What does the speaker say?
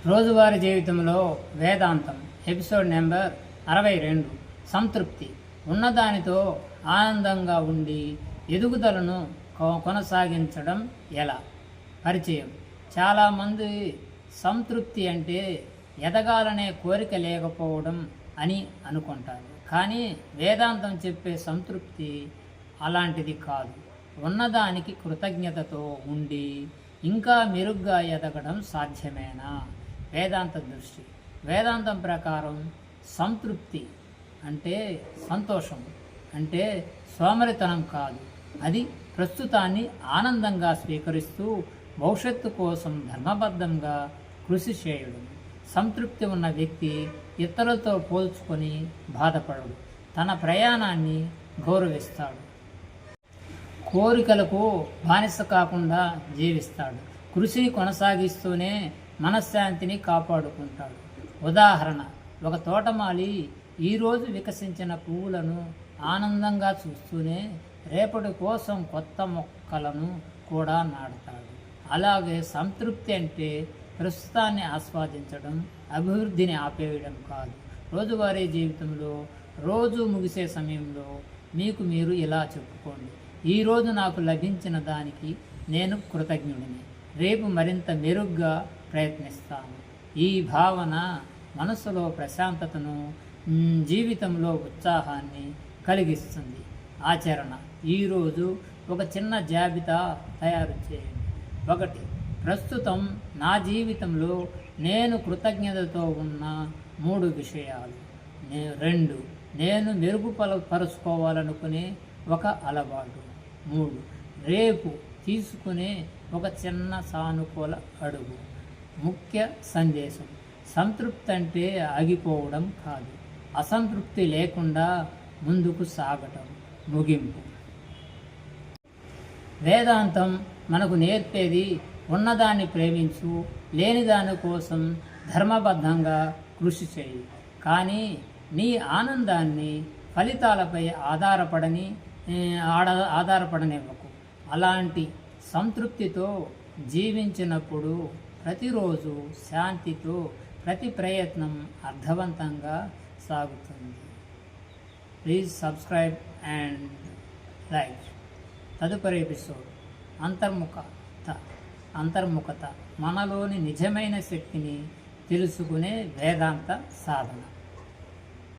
రోజువారీ జీవితంలో వేదాంతం episode number 62. సంతృప్తి. ఉన్నదానితో ఆనందంగా ఉండి ఎదుగుదలను కొనసాగించడం ఎలా? పరిచయం. చాలామంది సంతృప్తి అంటే ఎదగాలనే కోరిక లేకపోవడం అని అనుకుంటారు. కానీ వేదాంతం చెప్పే సంతృప్తి అలాంటిది కాదు. ఉన్నదానికి కృతజ్ఞతతో ఉండి ఇంకా మెరుగ్గా ఎదగడం సాధ్యమేనా? వేదాంత దృష్టి. వేదాంతం ప్రకారం సంతృప్తి అంటే సంతోషం, అంటే సోమరితనం కాదు. అది ప్రస్తుతాన్ని ఆనందంగా స్వీకరిస్తూ భవిష్యత్తు కోసం ధర్మబద్ధంగా కృషి చేయడం. సంతృప్తి ఉన్న వ్యక్తి ఇతరులతో పోల్చుకొని బాధపడడు, తన ప్రయాణాన్ని గౌరవిస్తాడు, కోరికలకు బానిస కాకుండా జీవిస్తాడు, కృషిని కొనసాగిస్తూనే మనశ్శాంతిని కాపాడుకుంటాడు. ఉదాహరణ, ఒక తోటమాలి ఈరోజు వికసించిన పువ్వులను ఆనందంగా చూస్తూనే రేపటి కోసం కొత్త మొక్కలను కూడా నాటుతాడు. అలాగే సంతృప్తి అంటే ప్రస్తుతాన్ని ఆస్వాదించడం, అభివృద్ధిని ఆపేయడం కాదు. రోజువారీ జీవితంలో రోజు ముగిసే సమయంలో మీకు మీరు ఇలా చెప్పుకోండి: ఈరోజు నాకు లభించిన దానికి నేను కృతజ్ఞుడిని, రేపు మరింత మెరుగ్గా ప్రయత్నిస్తాను. ఈ భావన మనసులో ప్రశాంతతను, జీవితంలో ఉత్సాహాన్ని కలిగిస్తుంది. ఆచరణ. ఈరోజు ఒక చిన్న జాబితా తయారు చేయండి. 1. ప్రస్తుతం నా జీవితంలో నేను కృతజ్ఞతతో ఉన్న 3 విషయాలు. 2. నేను మెరుగుపరుచుకోవాలనుకునే ఒక అలవాటు. 3. రేపు తీసుకునే ఒక చిన్న సానుకూల అడుగు. ముఖ్య సందేశం: సంతృప్తి అంటే ఆగిపోవడం కాదు, అసంతృప్తి లేకుండా ముందుకు సాగటం. ముగింపు. వేదాంతం మనకు నేర్పేది ఉన్నదాన్ని ప్రేమించు, లేని దాని కోసం ధర్మబద్ధంగా కృషి చేయి. కానీ నీ ఆనందాన్ని ఫలితాలపై ఆధారపడనివ్వకు. అలాంటి సంతృప్తితో జీవించినప్పుడు ప్రతిరోజు శాంతితో ప్రతి ప్రయత్నం అర్థవంతంగా సాగుతుంది. Please subscribe and like. తదుపరి ఎపిసోడ్ అంతర్ముఖత, మనలోని నిజమైన శక్తిని తెలుసుకునే వేదాంత సాధన.